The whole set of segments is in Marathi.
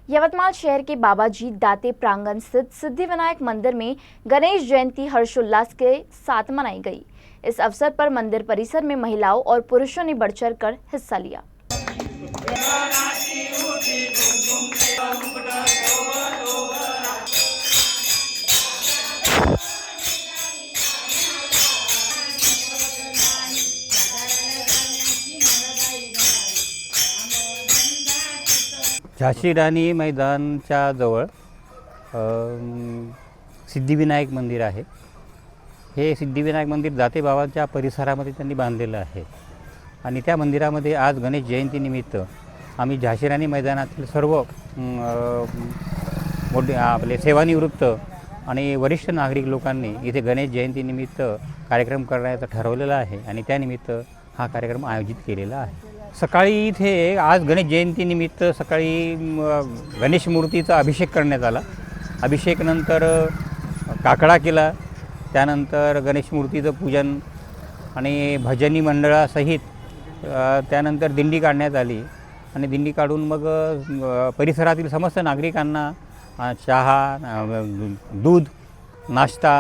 यवतमाल शहर के बाबाजी दाते प्रांगण स्थित सिद्धिविनायक मंदिर में गणेश जयंती हर्षोल्लास के साथ मनाई गई। इस अवसर पर मंदिर परिसर में महिलाओं और पुरुषों ने बढ़ चढ़कर हिस्सा लिया। झाशी राणी मैदानच्या जवळ सिद्धिविनायक मंदिर आहे। हे सिद्धिविनायक मंदिर दाते बाबांच्या परिसरामध्ये त्यांनी बांधलेलं आहे आणि त्या मंदिरामध्ये आज गणेश जयंतीनिमित्त आम्ही झाशी राणी मैदानातील सर्व मोठे आपले सेवानिवृत्त आणि वरिष्ठ नागरिक लोकांनी इथे गणेश जयंतीनिमित्त कार्यक्रम करण्याचं ठरवलेलं आहे आणि त्यानिमित्त हा कार्यक्रम आयोजित केलेला आहे। सकाळी इथे आज गणेश जयंतीनिमित्त सकाळी गणेश मूर्तीचा अभिषेक करण्यात आला। अभिषेकनंतर काकडा केला, त्यानंतर गणेश मूर्तीचं पूजन आणि भजनी मंडळासहित त्यानंतर दिंडी काढण्यात आली आणि दिंडी काढून मग परिसरातील समस्त नागरिकांना चहा, दूध, नाश्ता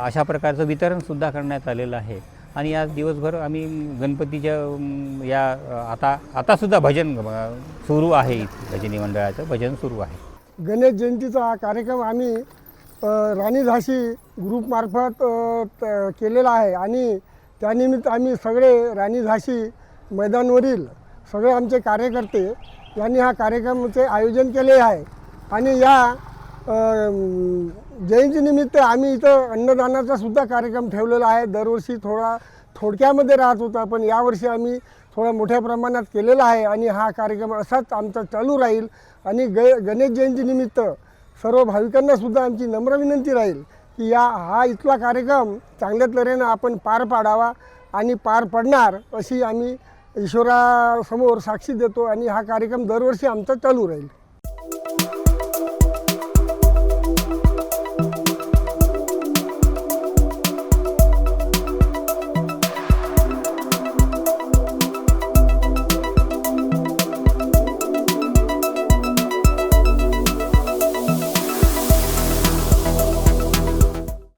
अशा प्रकारचं वितरणसुद्धा करण्यात आलेलं आहे। आणि आज दिवसभर आम्ही गणपतीच्या या आतासुद्धा भजन सुरू आहे, इथे भजनी मंडळाचं भजन सुरू आहे। गणेश जयंतीचा हा कार्यक्रम आम्ही राणी झाशी ग्रुपमार्फत केलेला आहे आणि त्यानिमित्त आम्ही सगळे राणी झाशी मैदानवरील सगळे आमचे कार्यकर्ते यांनी हा कार्यक्रमाचे आयोजन केले आहे आणि या जयंतीनिमित्त आम्ही इथं अन्नदानाचा सुद्धा कार्यक्रम ठेवलेला आहे। दरवर्षी थोडक्यामध्ये राहत होता, पण यावर्षी आम्ही थोडा मोठ्या प्रमाणात केलेला आहे आणि हा कार्यक्रम असाच आमचा चालू राहील। आणि गणेश जयंतीनिमित्त सर्व भाविकांना सुद्धा आमची नम्र विनंती राहील की हा इथला कार्यक्रम चांगल्या तऱ्हेनं आपण पार पाडावा आणि पार पडणार अशी आम्ही ईश्वरासमोर साक्षी देतो आणि हा कार्यक्रम दरवर्षी आमचा चालू राहील।